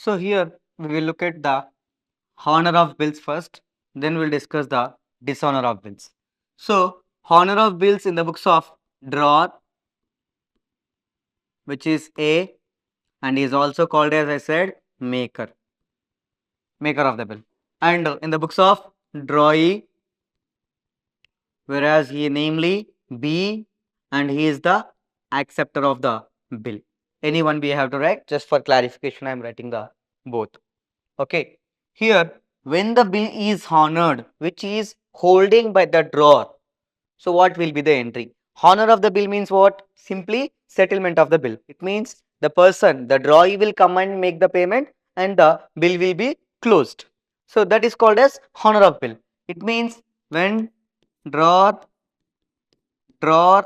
So here we will look at the honor of bills first, then we'll discuss the dishonor of bills. So honor of bills in the books of drawer, which is A, and is also called, as I said, maker of the bill. And in the books of drawee, whereas he namely B, and he is the acceptor of the bill. Anyone we have to write, just for clarification I am writing the both. Okay. Here when the bill is honored, which is holding by the drawer, so what will be the entry? Honor of the bill means what? Simply settlement of the bill. It means the person, the drawee will come and make the payment and the bill will be closed. So that is called as honor of bill. It means when drawer,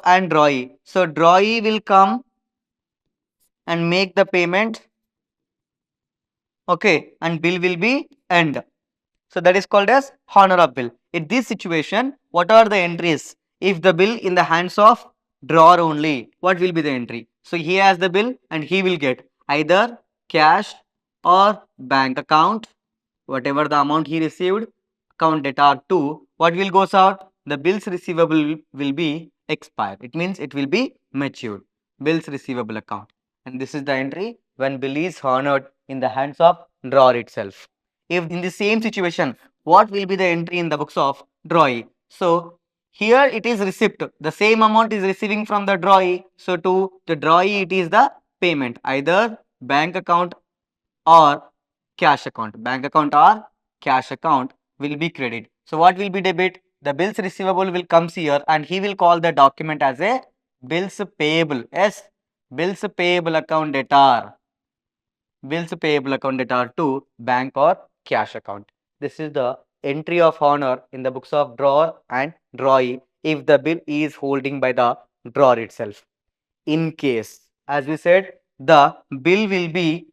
and drawee. So drawee will come and make the payment, okay, and bill will be end. So that is called as honor of bill. In this situation, what are the entries? If the bill in the hands of drawer only, what will be the entry? So he has the bill and he will get either cash or bank account, whatever the amount he received, account data 2, what will goes out? The bills receivable will be expired. It means it will be matured. Bills receivable account. And this is the entry when bill is honored in the hands of drawer itself. If in the same situation, what will be the entry in the books of drawee? So here it is receipt. The same amount is receiving from the drawee. So to the drawee it is the payment, either bank account or cash account. Bank account or cash account will be credit. So what will be debit? The bills receivable will comes here and he will call the document as a bills payable. Yes, bills payable account debtor. Bills payable account debtor to bank or cash account. This is the entry of honor in the books of drawer and drawee if the bill is holding by the drawer itself. In case, as we said, the bill will be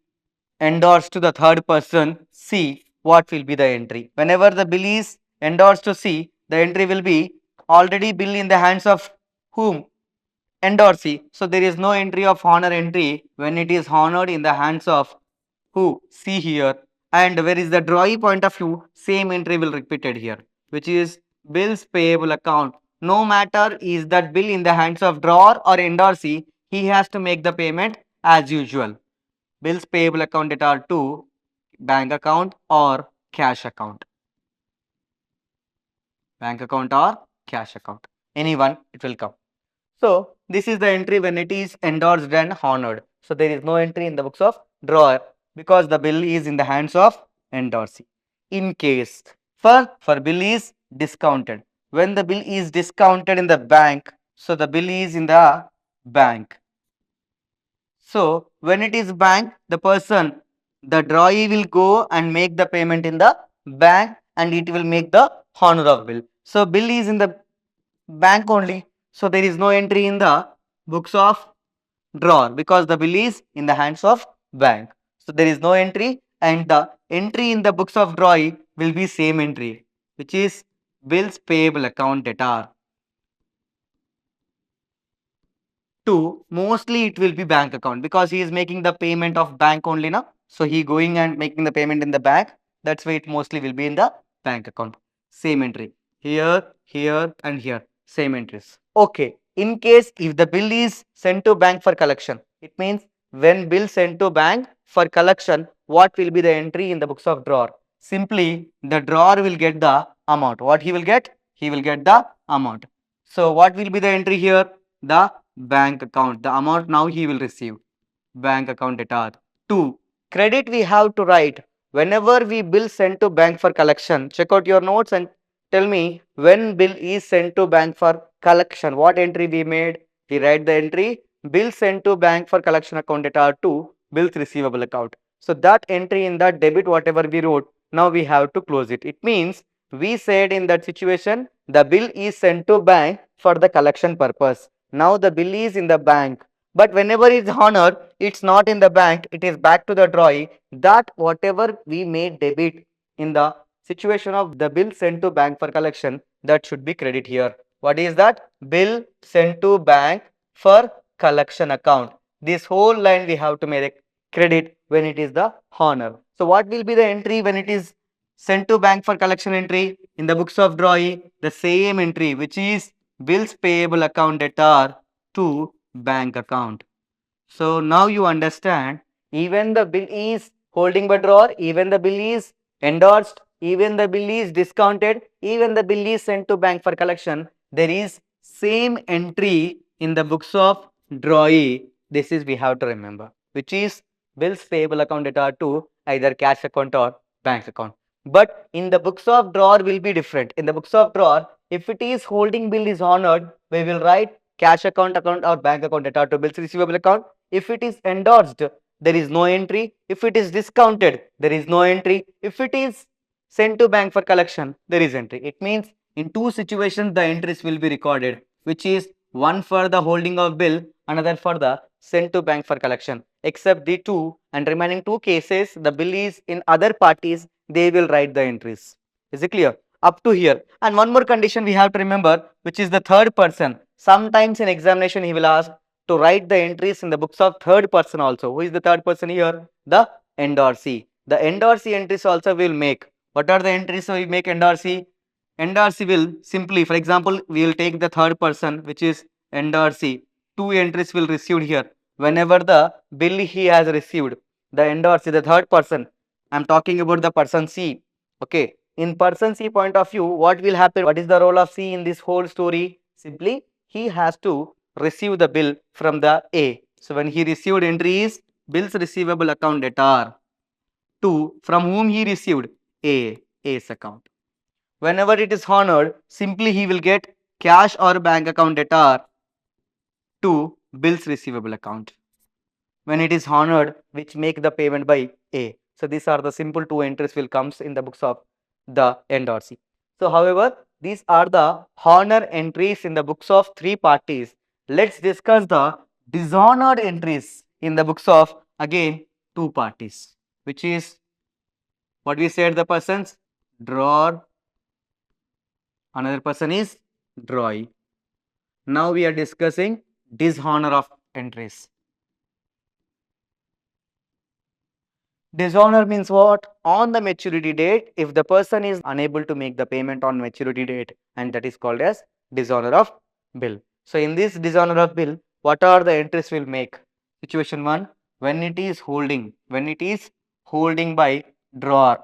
endorsed to the third person C, what will be the entry? Whenever the bill is endorsed to C, the entry will be already bill in the hands of whom? Endorsee. So there is no entry of honor entry when it is honored in the hands of who? C here. And where is the drawee point of view? Same entry will repeated here, which is bills payable account. No matter is that bill in the hands of drawer or endorsee, he has to make the payment as usual. Bills payable account debtor to bank account or cash account. Bank account or cash account. Anyone, it will come. So this is the entry when it is endorsed and honored. So there is no entry in the books of drawer because the bill is in the hands of endorsee. In case for bill is discounted. When the bill is discounted in the bank, so the bill is in the bank. So when it is bank, the person, the drawee will go and make the payment in the bank and it will make the honor of bill. So bill is in the bank only. So there is no entry in the books of drawer because the bill is in the hands of bank. So there is no entry and the entry in the books of drawee will be same entry, which is bills payable account debtor. To mostly it will be bank account because he is making the payment of bank only now. So he going and making the payment in the bank. That's why it mostly will be in the bank account. Same entry here, here and here. Same entries. Okay. In case if the bill is sent to bank for collection, it means when bill sent to bank for collection, what will be the entry in the books of drawer? Simply the drawer will get the amount. What he will get? He will get the amount. So what will be the entry here? The bank account. The amount now he will receive. Bank account debtor. 2. Credit we have to write. Whenever we bill sent to bank for collection, check out your notes and tell me when bill is sent to bank for collection. What entry we made? We write the entry bill sent to bank for collection account debtor to bills receivable account. So that entry in that debit whatever we wrote, now we have to close it. It means we said in that situation the bill is sent to bank for the collection purpose. Now the bill is in the bank, but whenever it's honored, it's not in the bank, it is back to the drawee. That whatever we made debit in the situation of the bill sent to bank for collection, that should be credit here. What is that? Bill sent to bank for collection account. This whole line we have to make credit when it is the honor. So what will be the entry when it is sent to bank for collection entry? In the books of drawing, the same entry, which is bills payable account debtor to bank account. So now you understand, even the bill is holding by drawer, even the bill is endorsed, even the bill is discounted, even the bill is sent to bank for collection, there is same entry in the books of drawee. This is we have to remember, which is bills payable account debtor to either cash account or bank account. But in the books of drawer will be different. In the books of drawer, if it is holding bill is honored, we will write cash account or bank account debtor to bills receivable account. If it is endorsed, there is no entry. If it is discounted, there is no entry. If it is sent to bank for collection, there is entry. It means in two situations the entries will be recorded, which is one for the holding of bill, another for the sent to bank for collection. Except the two and remaining two cases, the bill is in other parties, they will write the entries. Is it clear? Up to here. And one more condition we have to remember, which is the third person. Sometimes in examination he will ask to write the entries in the books of third person also. Who is the third person here? The endorsee. The endorsee entries also will make. What are the entries so we make endorsee? Endorsee will simply, for example, we will take the third person, which is endorsee. Two entries will receive here. Whenever the bill he has received, the endorsee, the third person, I am talking about the person C. Okay. In person C point of view, what will happen? What is the role of C in this whole story? Simply, he has to receive the bill from the A. So when he received entry is bills receivable account debtor to from whom he received A's account. Whenever it is honored, simply he will get cash or bank account debtor to bills receivable account. When it is honored, which make the payment by A. So these are the simple two entries will comes in the books of the endorsee. So however, these are the honor entries in the books of three parties. Let's discuss the dishonored entries in the books of again two parties, which is what we said the persons drawer, another person is drawee. Now we are discussing dishonor of entries. Dishonor means what? On the maturity date, if the person is unable to make the payment on maturity date, and that is called as dishonor of bill. So in this dishonor of bill, what are the entries will make? Situation 1, when it is holding by drawer.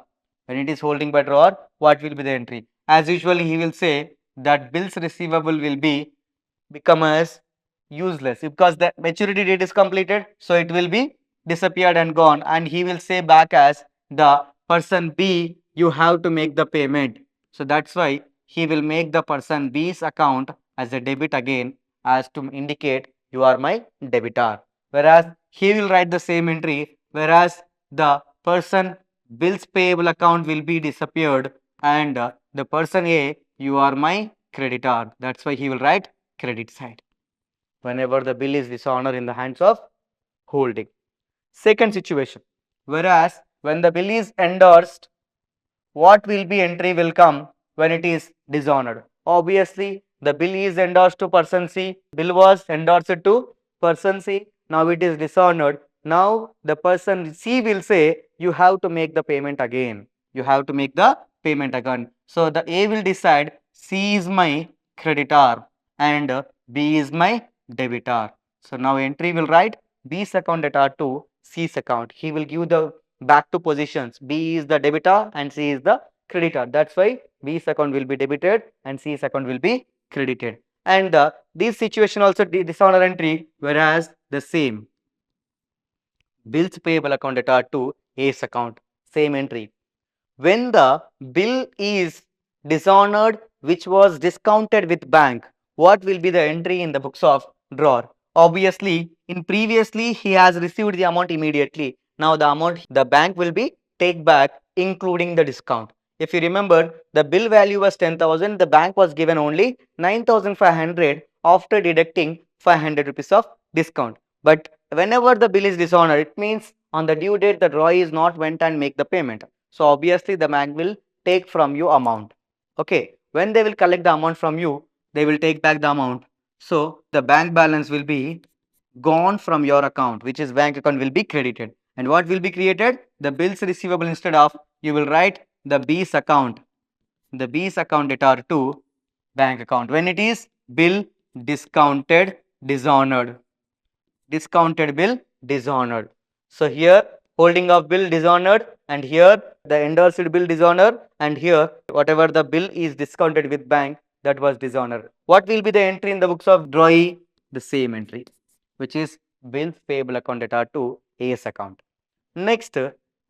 When it is holding by drawer, what will be the entry? As usually he will say that bills receivable will be become as useless because the maturity date is completed, so it will be disappeared and gone, and he will say back as the person B, you have to make the payment. So that's why he will make the person B's account as a debit again, as to indicate you are my debitor, whereas he will write the same entry, whereas the person bills payable account will be disappeared, and the person A, you are my creditor. That's why he will write credit side whenever the bill is dishonor in the hands of holding. Second situation, whereas when the bill is endorsed, what will be entry will come when it is dishonored? Obviously, the bill is endorsed to person C, bill was endorsed to person C, now it is dishonored. Now the person C will say you have to make the payment again. You have to make the payment again. So the A will decide C is my creditor and B is my debitor. So now entry will write B's account debtor to C's account. He will give the back to positions. B is the debitor and C is the creditor. That's why B's account will be debited and C's account will be credited. And this situation also dishonor entry, whereas the same bills payable account debtor to A's account, same entry. When the bill is dishonored, which was discounted with bank, what will be the entry in the books of drawer? Obviously, in previously he has received the amount immediately. Now the amount the bank will be take back including the discount. If you remember, the bill value was 10,000, the bank was given only 9,500 after deducting 500 rupees of discount. But whenever the bill is dishonored, it means on the due date the drawer is not went and make the payment. So obviously the bank will take from you amount. Okay, when they will collect the amount from you, they will take back the amount. So the bank balance will be gone from your account, which is bank account will be credited. And what will be created? The bills receivable. Instead of, you will write the B's account. The B's account debtor to bank account. When it is bill discounted, dishonored. Discounted bill dishonored. So here holding of bill dishonored, and here the endorsed bill dishonored, and here whatever the bill is discounted with bank, that was dishonored. What will be the entry in the books of drawee? The same entry, which is bills payable account debtor to AS account. Next,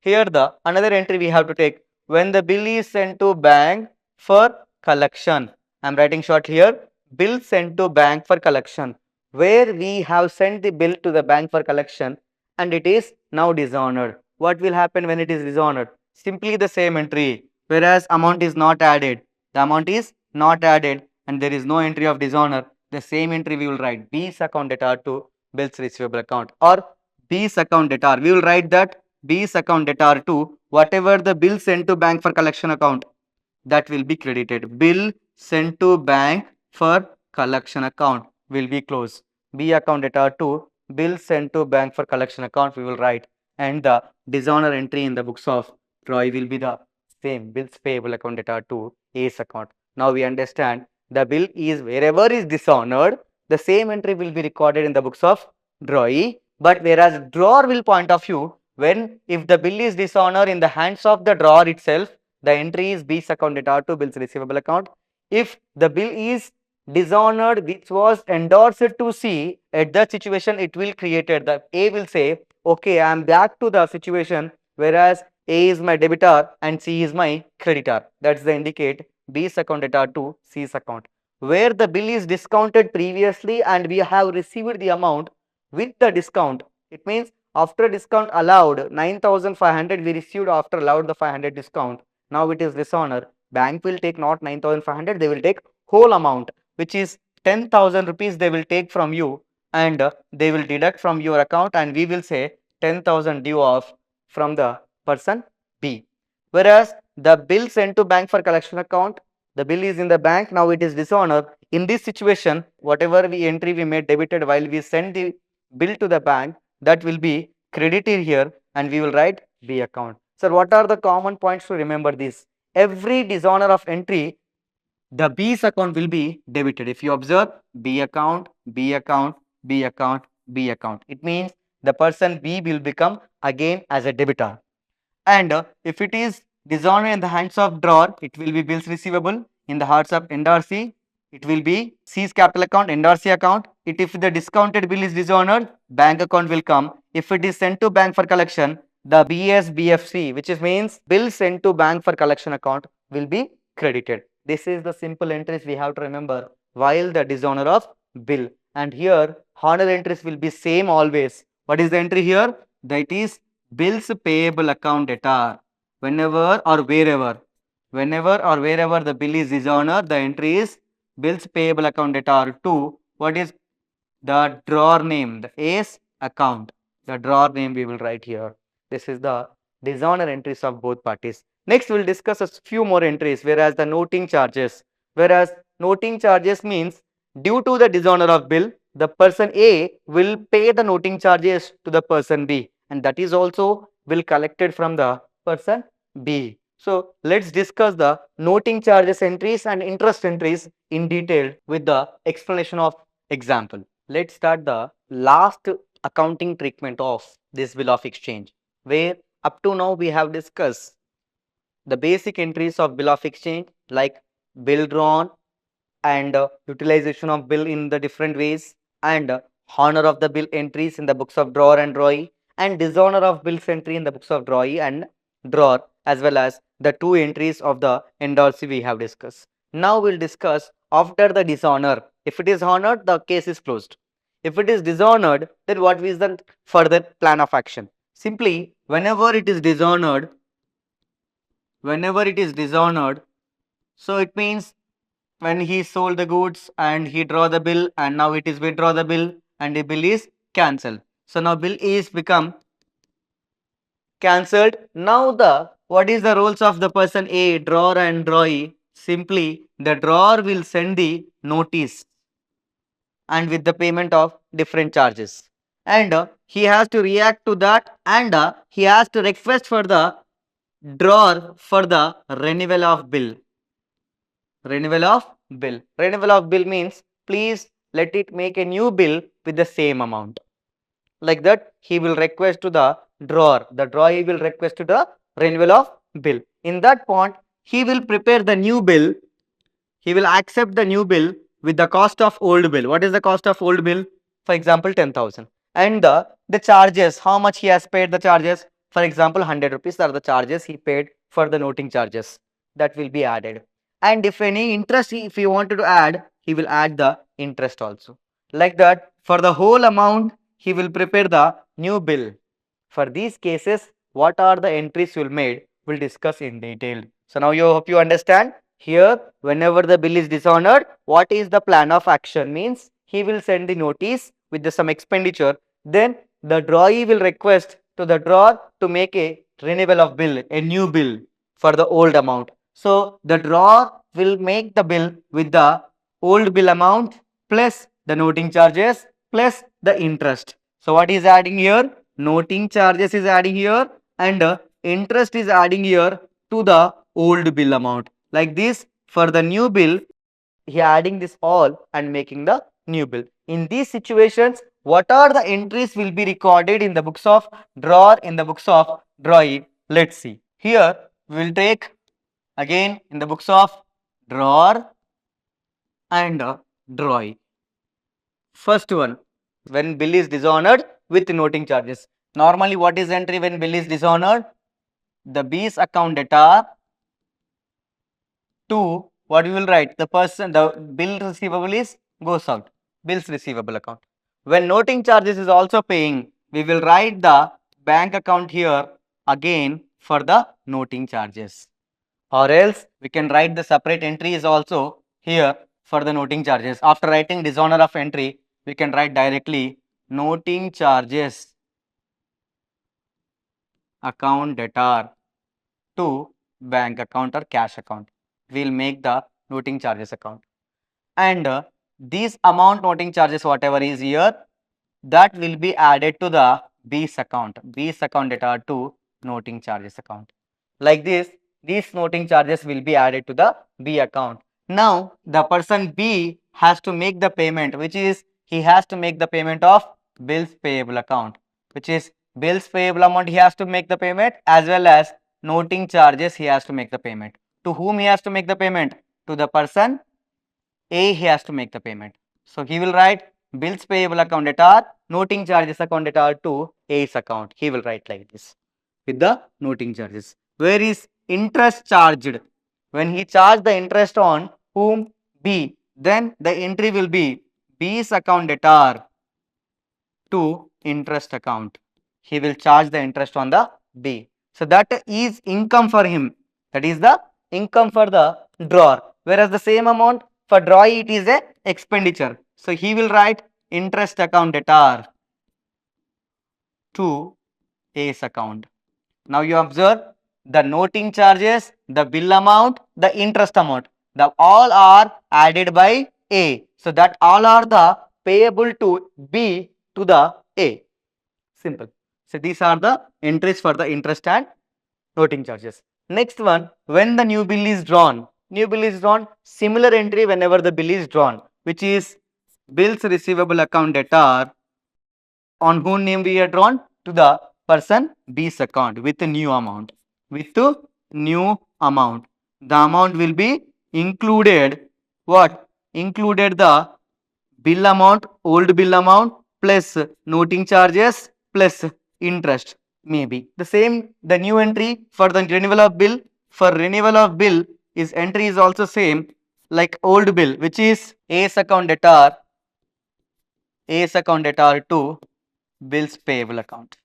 here the another entry we have to take when the bill is sent to bank for collection. I am writing short here, bill sent to bank for collection, where we have sent the bill to the bank for collection and it is now dishonored. What will happen when it is dishonored? Simply the same entry, whereas amount is not added. The amount is not added and there is no entry of dishonor. The same entry we will write B's account debtor to bills receivable account, or B's account debtor. We will write that B's account debtor to whatever the bill sent to bank for collection account, that will be credited. Bill sent to bank for collection account will be closed. B account debtor to bill sent to bank for collection account we will write, and the dishonor entry in the books of drawee will be the same, bills payable account debtor to A's account. Now we understand the bill is wherever is dishonored, the same entry will be recorded in the books of drawee, but whereas drawer will point of view, when if the bill is dishonor in the hands of the drawer itself, the entry is B's account debtor to bills receivable account. If the bill is dishonored which was endorsed to C, at that situation it will created, the A will say, okay, I am back to the situation whereas A is my debitor and C is my creditor. That's the indicate B's account debtor to C's account. Where the bill is discounted previously and we have received the amount with the discount, it means after discount allowed 9,500 we received after allowed the 500 discount. Now it is dishonor. Bank will take not 9,500, they will take whole amount, which is 10,000 rupees they will take from you, and they will deduct from your account and we will say 10,000 due off from the person B. Whereas the bill sent to bank for collection account, the bill is in the bank, now it is dishonor. In this situation, whatever we entry we made debited while we send the bill to the bank, that will be credited here and we will write B account. Sir, what are the common points to remember this? Every dishonor of entry, the B's account will be debited. If you observe, B account, B account, B account, B account, it means the person B will become again as a debitor. And if it is dishonor in the hands of drawer, it will be bills receivable. In the hands of endorsee, it will be C's capital account, endorsee account. If the discounted bill is dishonored, bank account will come. If it is sent to bank for collection, the BSBFC, which is means bill sent to bank for collection account, will be credited. This is the simple entries we have to remember while the dishonor of bill. And here honor entries will be same always. What is the entry here? That is bills payable account debtor. Whenever or wherever the bill is dishonored, the entry is bills payable account debtor to what is the drawer name, the A's account. The drawer name we will write here. This is the dishonor entries of both parties. Next we will discuss a few more entries, whereas the noting charges. Whereas noting charges means due to the dishonor of bill, the person A will pay the noting charges to the person B, and that is also will collected from the person B. So let's discuss the noting charges entries and interest entries in detail with the explanation of example. Let's start the last accounting treatment of this bill of exchange, where up to now we have discussed the basic entries of bill of exchange like bill drawn and utilization of bill in the different ways, and honor of the bill entries in the books of drawer and drawee, and dishonor of bills entry in the books of drawee and drawer, as well as the two entries of the endorsee we have discussed. Now we'll discuss after the dishonor. If it is honored, the case is closed. If it is dishonored, then what is the further plan of action? Simply, whenever it is dishonored, so it means when he sold the goods and he draw the bill and now it is withdraw the bill and the bill is cancelled. So now bill is become cancelled. Now the what is the roles of the person A, drawer and drawee? Simply the drawer will send the notice and with the payment of different charges. and he has to react to that, and he has to request for the drawer for the renewal of bill. Renewal of bill. Renewal of bill means please let it make a new bill with the same amount. Like that, he will request to the drawer. The drawer he will request to the renewal of bill. In that point, he will prepare the new bill. He will accept the new bill with the cost of old bill. What is the cost of old bill? For example, 10,000. And the charges, how much he has paid the charges? For example, 100 rupees are the charges he paid for the noting charges. That will be added. And if any interest, if he wanted to add, he will add the interest also. Like that, for the whole amount, he will prepare the new bill. For these cases, what are the entries you will made? We'll discuss in detail. So now you hope you understand. Here, whenever the bill is dishonored, what is the plan of action? Means he will send the notice with some expenditure. Then the drawee will request to the drawer to make a renewal of bill, a new bill for the old amount. So the drawer will make the bill with the old bill amount plus the noting charges plus the interest. So what is adding here? Noting charges is adding here, and interest is adding here to the old bill amount. Like this, for the new bill, he adding this all and making the new bill. In these situations, what are the entries will be recorded in the books of drawer, in the books of drawee? Let's see. Here we will take again in the books of drawer and drawee. First one, when bill is dishonored with noting charges. Normally, what is entry when bill is dishonored? The B's account data to what we will write, the person, the bill receivable is goes out, bills receivable account. When noting charges is also paying, we will write the bank account here again for the noting charges, or else we can write the separate entry is also here for the noting charges. After writing dishonor of entry, we can write directly noting charges account debtor to bank account or cash account. We will make the noting charges account, and these amount noting charges whatever is here, that will be added to the B's account debtor to noting charges account. Like this, these noting charges will be added to the B account. Now the person B has to make the payment, which is he has to make the payment of bills payable account, which is bills payable amount he has to make the payment, as well as noting charges he has to make the payment. To whom he has to make the payment? To the person A he has to make the payment. So he will write bills payable account debtor, noting charges account debtor to A's account. He will write like this with the noting charges. Where is interest charged? When he charged the interest on whom? B. Then the entry will be B's account debtor to interest account. He will charge the interest on the B. So that is income for him. That is the income for the drawer. Whereas the same amount for drawee it is a expenditure. So he will write interest account debtor to A's account. Now you observe the noting charges, the bill amount, the interest amount. The all are added by A. So that all are the payable to B to the A. Simple. So these are the entries for the interest and noting charges. Next one, when the new bill is drawn. New bill is drawn, similar entry whenever the bill is drawn, which is bills receivable account debtor, on whose name we are drawn? To the person B's account with a new amount. With a new amount. The amount will be included what? Included the bill amount, old bill amount plus noting charges plus interest. Maybe the same, the new entry for the renewal of bill. For renewal of bill is entry is also same like old bill, which is A's account debtor to bills payable account.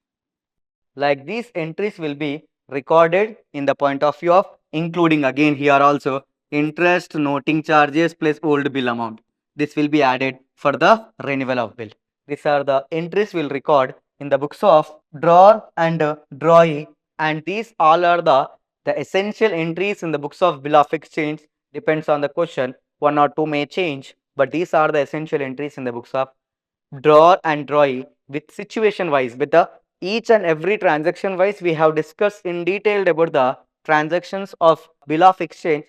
Like these entries will be recorded in the point of view of including again here also interest, noting charges plus old bill amount. This will be added for the renewal of bill. These are the entries will record in the books of drawer and drawee, and these all are the essential entries in the books of bill of exchange. Depends on the question, one or two may change, but these are the essential entries in the books of drawer and drawee. with situation wise, with the each and every transaction wise, we have discussed in detail about the transactions of bill of exchange